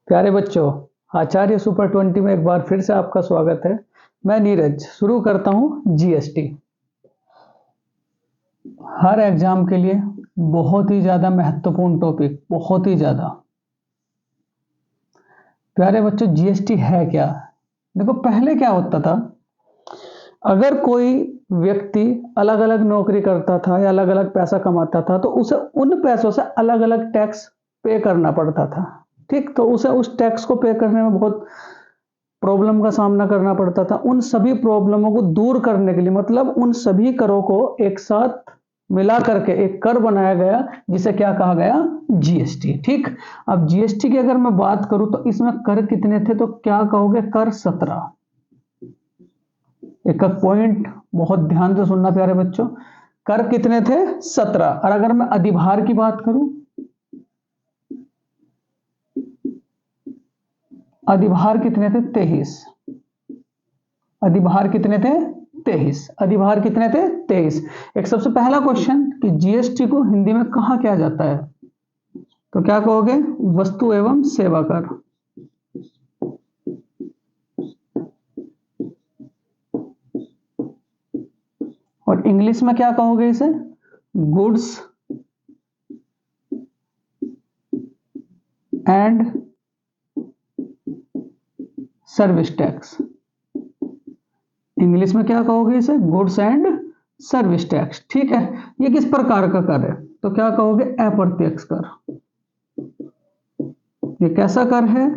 प्यारे बच्चों, आचार्य सुपर 20 में एक बार फिर से आपका स्वागत है। मैं नीरज शुरू करता हूं जीएसटी। हर एग्जाम के लिए बहुत ही ज्यादा महत्वपूर्ण टॉपिक, बहुत ही ज्यादा। प्यारे बच्चों, जीएसटी है क्या? देखो, पहले क्या होता था, अगर कोई व्यक्ति अलग अलग नौकरी करता था या अलग अलग पैसा कमाता था तो उसे उन पैसों से अलग अलग टैक्स पे करना पड़ता था। ठीक, तो उसे उस टैक्स को पे करने में बहुत प्रॉब्लम का सामना करना पड़ता था। उन सभी प्रॉब्लमों को दूर करने के लिए, मतलब उन सभी करों को एक साथ मिला करके एक कर बनाया गया, जिसे क्या कहा गया? जीएसटी। ठीक, अब जीएसटी की अगर मैं बात करूं तो इसमें कर कितने थे, तो क्या कहोगे? कर 17। एक पॉइंट बहुत ध्यान से सुनना प्यारे बच्चों, कर कितने थे? 17। और अगर मैं अधिभार की बात करूं, अधिभार कितने थे? 23। अधिभार कितने थे? 23। अधिभार कितने थे? 23। एक सबसे पहला क्वेश्चन कि जीएसटी को हिंदी में कहा क्या जाता है, तो क्या कहोगे? वस्तु एवं सेवा कर। और इंग्लिश में क्या कहोगे इसे? Goods and service tax. English में क्या कहोगे इसे? Goods and service tax. ठीक है, ये किस प्रकार का कर है, तो क्या कहोगे? अप्रत्यक्ष कर। ये कैसा कर है,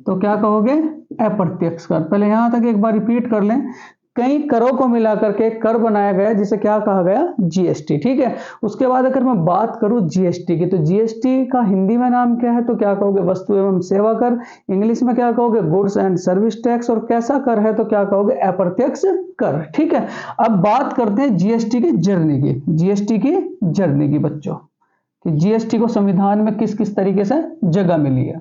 तो क्या कहोगे? अप्रत्यक्ष कर। पहले यहां तक एक बार रिपीट कर लें, कई करों को मिलाकर के एक कर बनाया गया जिसे क्या कहा गया? जीएसटी। ठीक है, उसके बाद अगर मैं बात करूं जीएसटी की, तो जीएसटी का हिंदी में नाम क्या है, तो क्या कहोगे? वस्तु एवं सेवा कर। इंग्लिश में क्या कहोगे? Goods and service tax. और कैसा कर है, तो क्या कहोगे? अप्रत्यक्ष कर। ठीक है, अब बात करते हैं जीएसटी की जर्नी की। जीएसटी की जर्नी की बच्चों, कि जीएसटी को संविधान में किस किस तरीके से जगह मिली है।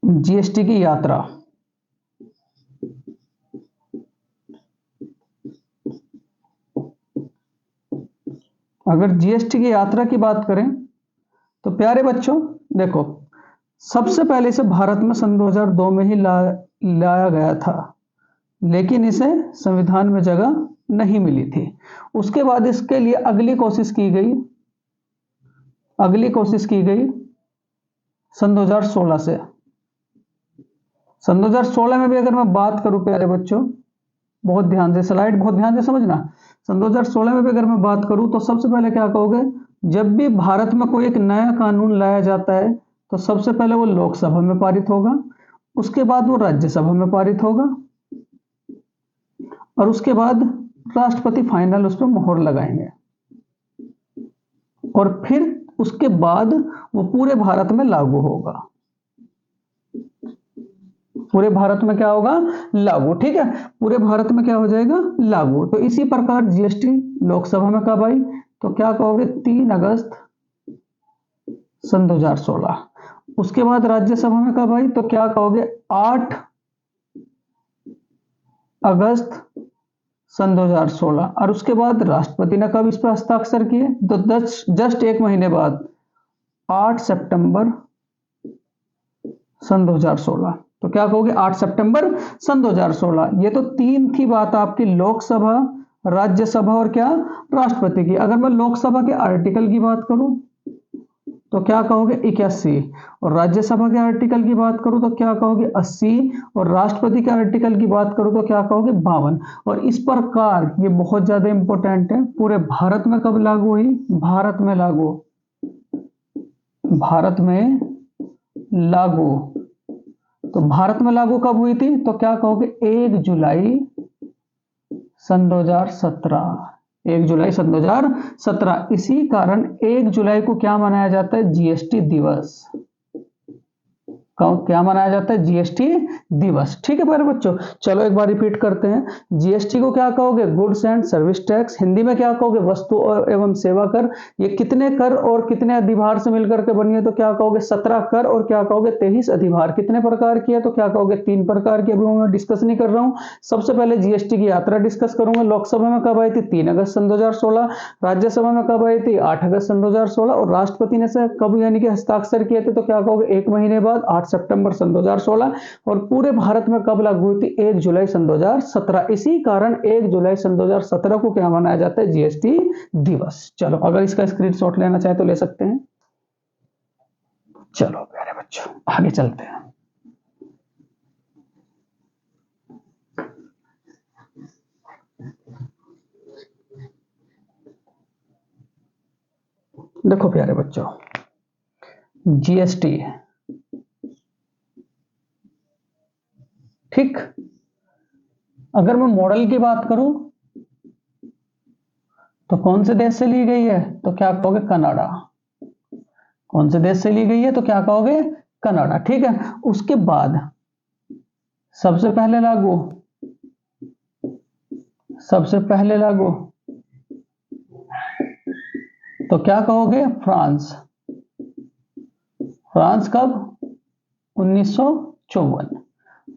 जीएसटी की यात्रा, अगर जीएसटी की यात्रा की बात करें तो प्यारे बच्चों देखो, सबसे पहले इसे भारत में सन 2002 में ही लाया गया था, लेकिन इसे संविधान में जगह नहीं मिली थी। उसके बाद इसके लिए अगली कोशिश की गई सन 2016 से। सन 2016 में भी अगर मैं बात करूं प्यारे बच्चों, बहुत ध्यान से, स्लाइड बहुत ध्यान से समझना। सन 2016 में भी अगर मैं बात करूं तो सबसे पहले क्या कहोगे? जब भी भारत में कोई एक नया कानून लाया जाता है तो सबसे पहले वो लोकसभा में पारित होगा, उसके बाद वो राज्यसभा में पारित होगा, और उसके बाद राष्ट्रपति फाइनल उस पर मोहर लगाएंगे, और फिर उसके बाद वो पूरे भारत में लागू होगा। पूरे भारत में क्या होगा? लागू। ठीक है, पूरे भारत में क्या हो जाएगा? लागू। तो इसी प्रकार जीएसटी लोकसभा में कब आई, तो क्या कहोगे? 3 अगस्त सन 2016। उसके बाद राज्यसभा में कब आई, तो क्या कहोगे? 8 अगस्त सन 2016। और उसके बाद राष्ट्रपति ने कब इस पर हस्ताक्षर किए, तो जस्ट एक महीने बाद 8 सितंबर सन 2016। तो क्या कहोगे? 8 सितंबर सन 2016। ये तो 3 की बात आपकी, लोकसभा, राज्यसभा और क्या? राष्ट्रपति की। अगर मैं लोकसभा के आर्टिकल की बात करूं तो क्या कहोगे? 81। और राज्यसभा के आर्टिकल की बात करूं तो क्या कहोगे? 80। और राष्ट्रपति के आर्टिकल की बात करूं तो क्या कहोगे? 52। और इस प्रकार ये बहुत ज्यादा इंपॉर्टेंट है, पूरे भारत में कब लागू हुई? भारत में लागू तो भारत में लागू कब हुई थी, तो क्या कहोगे? 1 जुलाई सन 2017। 1 जुलाई सन 2017। इसी कारण 1 जुलाई को क्या मनाया जाता है? जीएसटी दिवस। क्या मनाया जाता है? जीएसटी दिवस। ठीक है प्यारे बच्चों, चलो एक बार रिपीट करते हैं। जीएसटी को क्या कहोगे? Goods and service tax. Hindi में क्या कहोगे? वस्तु और एवं सेवा कर। ये कितने कर और कितने अधिभार से मिलकर के बनी है? तो क्या कहोगे? 17 कर और क्या कहोगे? 23 अधिभार। कितने प्रकार की है? तो क्या कहोगे? 3 प्रकार की। अभी मैं डिस्कस नहीं कर रहा हूं। सबसे पहले जीएसटी की यात्रा डिस्कस करूंगा। लोकसभा में कब आई थी? 3 अगस्त सन 2016। राज्यसभा में कब आई थी? 8 अगस्त सन 2016। और राष्ट्रपति ने से कब यानी कि हस्ताक्षर किए थे? तो क्या कहोगे? 1 महीने बाद 8 सितंबर सन 2016। और पूरे भारत में कब लागू हुई थी? 1 जुलाई सन 2017। इसी कारण 1 जुलाई सन 2017 को क्या मनाया जाता है? जीएसटी दिवस। चलो अगर इसका स्क्रीनशॉट लेना चाहे तो ले सकते हैं। चलो प्यारे बच्चों आगे चलते हैं। देखो प्यारे बच्चों, जीएसटी, ठीक, अगर मैं मॉडल की बात करूं तो कौन से देश से ली गई है? तो क्या कहोगे? कनाडा। कौन से देश से ली गई है? तो क्या कहोगे? कनाडा। ठीक है, उसके बाद सबसे पहले लागू, सबसे पहले लागू तो क्या कहोगे? फ्रांस। फ्रांस कब? 1954।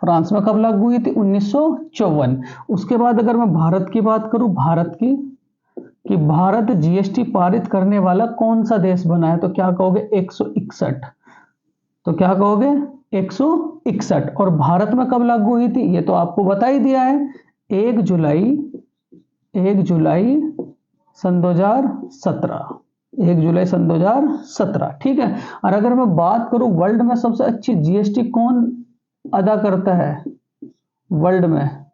फ्रांस में कब लागू हुई थी? 1954। उसके बाद अगर मैं भारत की बात करूं, भारत की, कि भारत जीएसटी पारित करने वाला कौन सा देश बना है? तो क्या कहोगे? 161। तो क्या कहोगे? 161। और भारत में कब लागू हुई थी? ये तो आपको बता ही दिया है, 1 जुलाई, 1 जुलाई सन 2017। 1 जुलाई सन 2017। ठीक है। और अगर मैं बात करूं वर्ल्ड में सबसे अच्छी जीएसटी कौन अदा करता है? वर्ल्ड में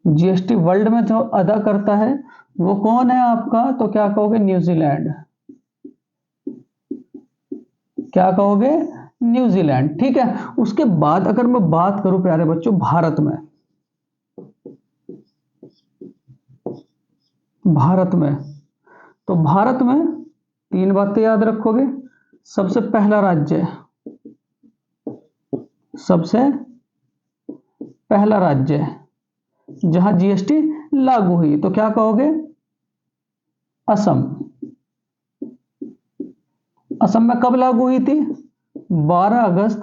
जीएसटी वर्ल्ड में जो अदा करता है वो कौन है आपका? तो क्या कहोगे? न्यूजीलैंड। क्या कहोगे? न्यूजीलैंड। ठीक है। उसके बाद अगर मैं बात करूं प्यारे बच्चों भारत में, भारत में, तो भारत में 3 बातें याद रखोगे। सबसे पहला राज्य, सबसे पहला राज्य जहां जीएसटी लागू हुई, तो क्या कहोगे? असम। असम में कब लागू हुई थी? 12 अगस्त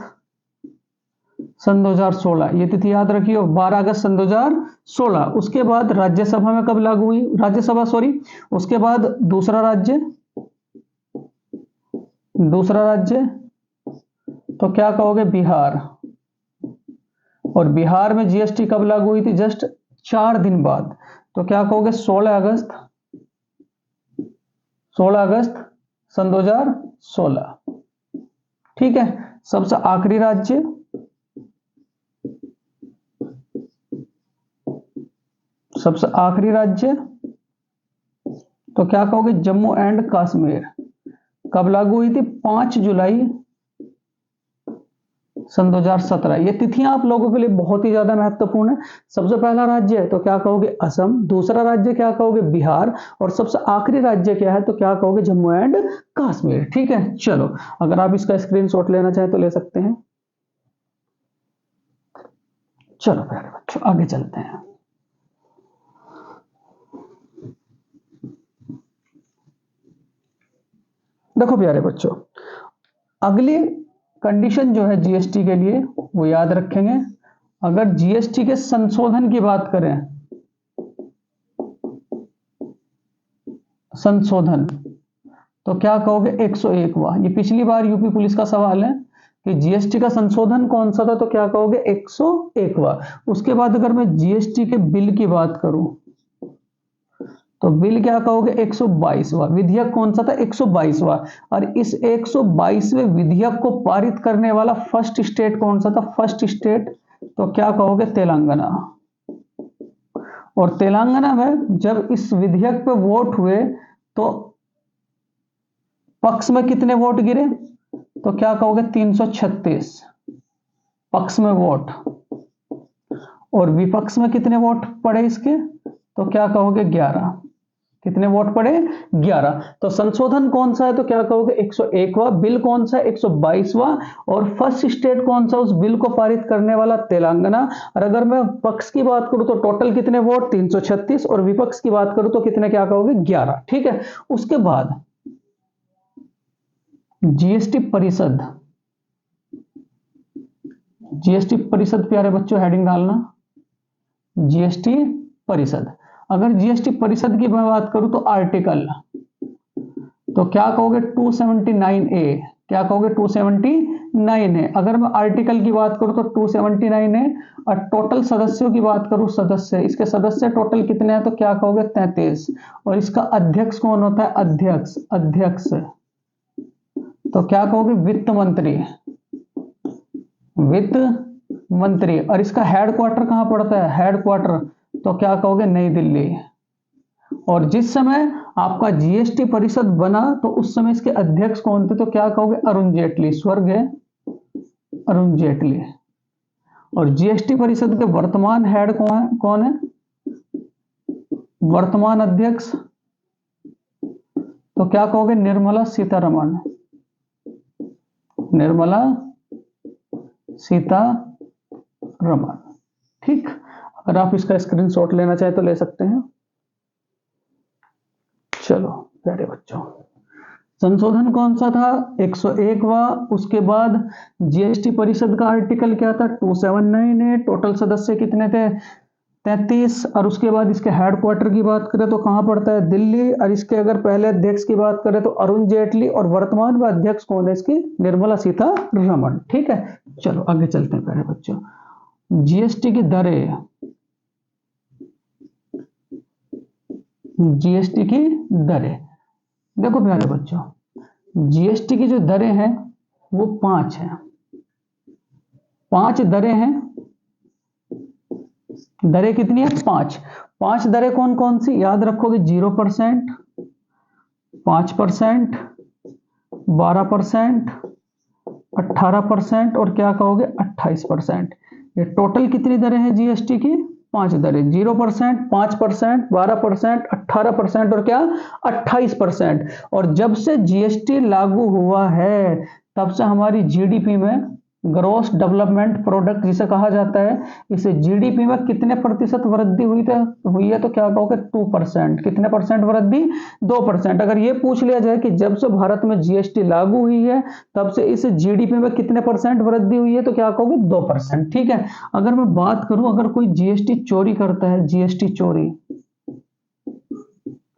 सन 2016। ये तिथि याद रखिए, 12 अगस्त सन 2016। उसके बाद राज्यसभा में कब लागू हुई? राज्यसभा सॉरी। उसके बाद दूसरा राज्य, दूसरा राज्य तो क्या कहोगे? बिहार। और बिहार में जीएसटी कब लागू हुई थी? जस्ट 4 दिन बाद। तो क्या कहोगे? 16 अगस्त, 16 अगस्त सन 2016। ठीक है। सबसे आखिरी राज्य, सबसे आखिरी राज्य तो क्या कहोगे? जम्मू एंड कश्मीर। कब लागू हुई थी? 5 जुलाई सन 2017। ये तिथियां आप लोगों के लिए बहुत ही ज्यादा महत्वपूर्ण है। सबसे पहला राज्य है तो क्या कहोगे? असम। दूसरा राज्य क्या कहोगे? बिहार। और सबसे आखिरी राज्य क्या है? तो क्या कहोगे? जम्मू एंड कश्मीर। ठीक है। चलो अगर आप इसका स्क्रीनशॉट लेना चाहें तो ले सकते हैं। चलो प्यारे बच्चों आगे चलते हैं। देखो प्यारे बच्चों, अगली कंडीशन जो है जीएसटी के लिए वो याद रखेंगे। अगर जीएसटी के संशोधन की बात करें, संशोधन तो क्या कहोगे? 101वां। ये पिछली बार यूपी पुलिस का सवाल है कि जीएसटी का संशोधन कौन सा था? तो क्या कहोगे? 101वां। उसके बाद अगर मैं जीएसटी के बिल की बात करूं तो बिल क्या कहोगे? 122वां। विधेयक कौन सा था? 122वां। और इस 122वें विधेयक को पारित करने वाला फर्स्ट स्टेट कौन सा था? फर्स्ट स्टेट तो क्या कहोगे? तेलंगाना। और तेलंगाना में जब इस विधेयक पे वोट हुए तो पक्ष में कितने वोट गिरे? तो क्या कहोगे? 336 पक्ष में वोट। और विपक्ष में कितने वोट पड़े इसके? तो क्या कहोगे? 11। कितने वोट पड़े? 11। तो संशोधन कौन सा है तो क्या कहोगे? 101वां। बिल कौन सा है? 122वां। और फर्स्ट स्टेट कौन सा उस बिल को पारित करने वाला? तेलंगाना। और अगर मैं पक्ष की बात करूं तो टोटल कितने वोट? 336। और विपक्ष की बात करूं तो कितने, क्या कहोगे? 11। ठीक है। उसके बाद जीएसटी परिषद, जीएसटी परिषद प्यारे बच्चों हेडिंग डालना, जीएसटी परिषद। अगर जीएसटी परिषद की मैं बात करूं तो आर्टिकल, तो क्या कहोगे? 279A। क्या कहोगे? 279 है। अगर मैं आर्टिकल की बात करूं तो 279 है। और टोटल सदस्यों की बात करूं, सदस्य, इसके सदस्य टोटल कितने हैं तो क्या कहोगे? 33। और इसका अध्यक्ष कौन होता है? अध्यक्ष, अध्यक्ष तो क्या कहोगे? वित्त मंत्री, वित्त मंत्री। और इसका हेडक्वार्टर कहां पड़ता है? हेडक्वार्टर तो क्या कहोगे? नई दिल्ली। और जिस समय आपका जीएसटी परिषद बना तो उस समय इसके अध्यक्ष कौन थे तो क्या कहोगे? अरुण जेटली, स्वर्गीय अरुण जेटली। और जीएसटी परिषद के वर्तमान हेड कौन है? वर्तमान अध्यक्ष तो क्या कहोगे? निर्मला सीतारमण, निर्मला सीतारमण। ठीक। अगर आप इसका स्क्रीनशॉट लेना चाहे तो ले सकते हैं। चलो प्यारे बच्चों, संशोधन कौन सा था? 101वां। उसके बाद जीएसटी परिषद का आर्टिकल क्या था? 279 है। टोटल सदस्य कितने थे? 33। और उसके बाद इसके हेडक्वार्टर की बात करें तो कहां पड़ता है? दिल्ली। और इसके अगर पहले अध्यक्ष की बात करें तो अरुण जेटली। और वर्तमान में अध्यक्ष कौन है इसकी? निर्मला सीतारमण। ठीक है। चलो आगे चलते हैं प्यारे बच्चों। जीएसटी की दरें, जीएसटी की दरें देखो प्यारे बच्चों, जीएसटी की जो दरें हैं वो 5 हैं। 5 दरें हैं। दरें कितनी है? 5। 5 दरें कौन कौन सी याद रखोगे? 0%, 5%, 12%, 18% और क्या कहोगे? 28%। ये टोटल कितनी दरें हैं जीएसटी की? 5 दरें। 0%, 5%, 12%, 18% और क्या? 28%। और जब से जीएसटी लागू हुआ है तब से हमारी जीडीपी में, ग्रोस डेवलपमेंट प्रोडक्ट जिसे कहा जाता है, इसे जीडीपी में कितने प्रतिशत वृद्धि हुई है तो क्या कहोगे? 2%। कितने परसेंट वृद्धि? 2%। अगर ये पूछ लिया जाए कि जब से भारत में जीएसटी लागू हुई है तब से इस जीडीपी में कितने परसेंट वृद्धि हुई है तो क्या कहोगे? 2%। ठीक है। अगर मैं बात करूं, अगर कोई जीएसटी चोरी करता है, जीएसटी चोरी,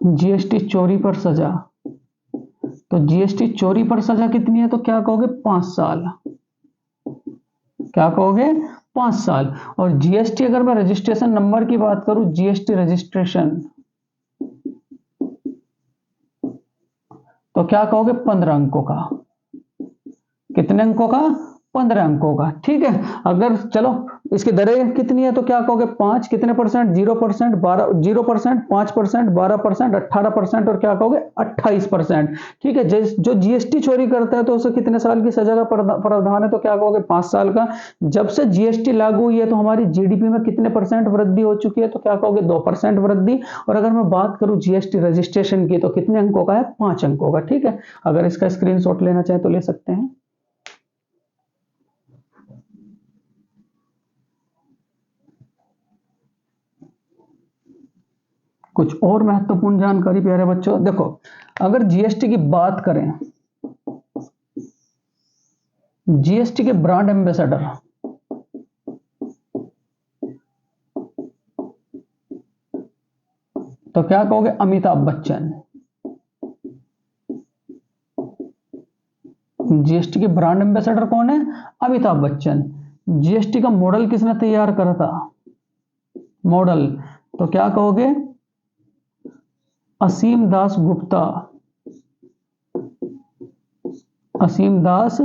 जीएसटी चोरी पर सजा, तो जीएसटी चोरी पर सजा कितनी है तो क्या कहोगे? 5 साल। क्या कहोगे? 5 साल। और जीएसटी अगर मैं रजिस्ट्रेशन नंबर की बात करूं, जीएसटी रजिस्ट्रेशन, तो क्या कहोगे? 15 अंकों का। कितने अंकों का? 15 अंकों का। ठीक है। अगर चलो इसकी दरें कितनी है तो क्या कहोगे? 5। कितने परसेंट? 0%, 12, 0%, 5%, 12%, 18% और क्या कहोगे? 28%। ठीक है। जो जीएसटी चोरी करता है तो उसे कितने साल की सजा का प्रावधान है तो क्या कहोगे? 5 साल का। जब से जीएसटी लागू हुई है तो हमारी जीडीपी में कितने परसेंट वृद्धि हो चुकी है तो क्या कहोगे? 2% वृद्धि। और अगर मैं बात करूं जीएसटी रजिस्ट्रेशन की तो कितने अंकों का है? 5 अंकों का। ठीक है। अगर इसका स्क्रीनशॉट लेना चाहे तो ले सकते हैं। कुछ और महत्वपूर्ण जानकारी प्यारे बच्चों देखो, अगर जीएसटी की बात करें, जीएसटी के ब्रांड एम्बेसडर, तो क्या कहोगे? अमिताभ बच्चन। जीएसटी के ब्रांड एम्बेसडर कौन है? अमिताभ बच्चन। जीएसटी का मॉडल किसने तैयार करा था? मॉडल तो क्या कहोगे? असीम दास गुप्ता, असीम दास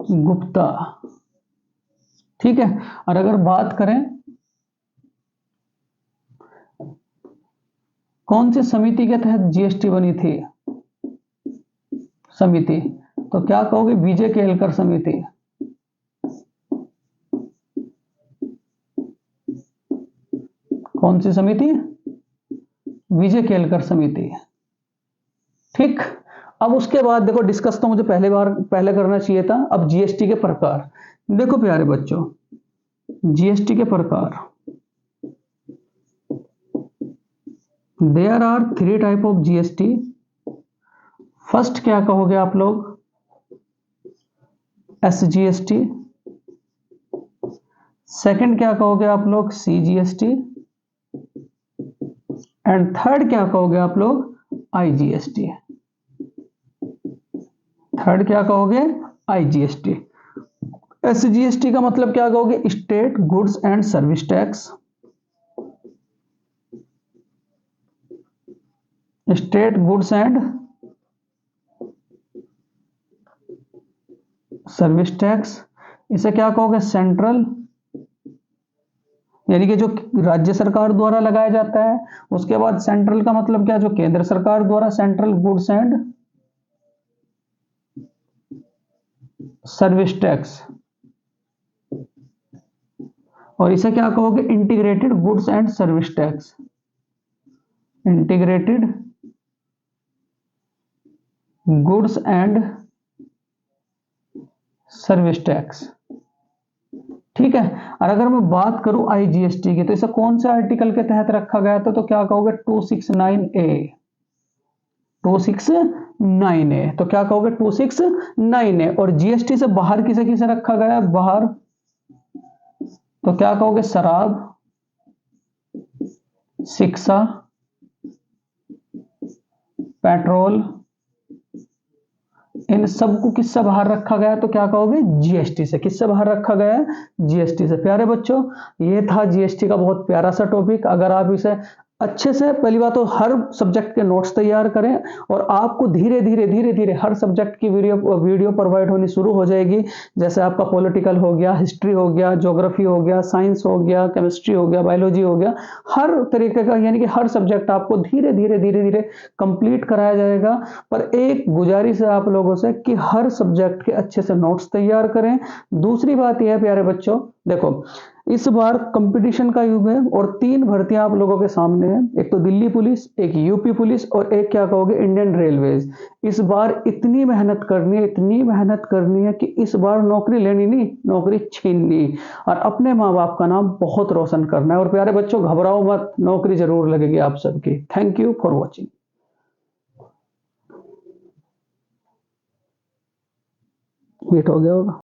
गुप्ता। ठीक है। और अगर बात करें कौन सी समिति के तहत जीएसटी बनी थी, समिति, तो क्या कहोगे? विजय केलकर समिति। कौन सी समिति? विजय केलकर समिति। ठीक, अब उसके बाद देखो, डिस्कस तो मुझे पहले करना चाहिए था। अब जीएसटी के प्रकार देखो प्यारे बच्चों, जीएसटी के प्रकार, there are 3 type of GST. First क्या कहोगे आप लोग? एसजीएसटी। सेकंड क्या कहोगे आप लोग? सीजीएसटी। एंड थर्ड क्या कहोगे आप लोग? आईजीएसटी। थर्ड क्या कहोगे? आईजीएसटी। एसजीएसटी का मतलब क्या कहोगे? State goods and service tax. State goods and service tax. इसे क्या कहोगे? सेंट्रल, यानी कि जो राज्य सरकार द्वारा लगाया जाता है। उसके बाद सेंट्रल का मतलब क्या? जो केंद्र सरकार द्वारा, central goods and service tax. और इसे क्या कहोगे? Integrated goods and service tax. Integrated goods and service tax. ठीक है। और अगर मैं बात करूं आईजीएसटी की, तो इसे कौन से आर्टिकल के तहत रखा गया था? तो क्या कहोगे? 269A। 269A, तो क्या कहोगे? 269A। और जीएसटी से बाहर किसे किसे रखा गया है? बाहर, तो क्या कहोगे? शराब, शिक्षा, पेट्रोल, इन सबको किससे बाहर रखा गया? तो क्या कहोगे? जीएसटी से। किससे बाहर रखा गया है? जीएसटी से। प्यारे बच्चों, ये था जीएसटी का बहुत प्यारा सा टॉपिक। अगर आप इसे अच्छे से, पहली बात तो हर सब्जेक्ट के नोट्स तैयार करें, और आपको धीरे धीरे हर सब्जेक्ट की वीडियो प्रोवाइड होनी शुरू हो जाएगी। जैसे आपका पॉलिटिकल हो गया, हिस्ट्री हो गया, ज्योग्राफी हो गया, साइंस हो गया, केमिस्ट्री हो गया, बायोलॉजी हो गया, हर तरीके का, यानी कि हर सब्जेक्ट आपको धीरे धीरे कंप्लीट कराया जाएगा। पर एक गुजारिश है आप लोगों से कि हर सब्जेक्ट के अच्छे से नोट्स तैयार करें। दूसरी बात यह है प्यारे बच्चों, देखो इस बार कंपटीशन का युग है, और 3 भर्तियां आप लोगों के सामने हैं। एक तो दिल्ली पुलिस, एक यूपी पुलिस, और एक क्या कहोगे? Indian railways. इस बार इतनी मेहनत करनी है, इतनी मेहनत करनी है कि इस बार नौकरी लेनी नहीं, नौकरी छीननी, और अपने माँ बाप का नाम बहुत रोशन करना है। और प्यारे बच्चों, घबराओ मत, नौकरी जरूर लगेगी आप सबकी। Thank you for watching. Hit हो गया होगा।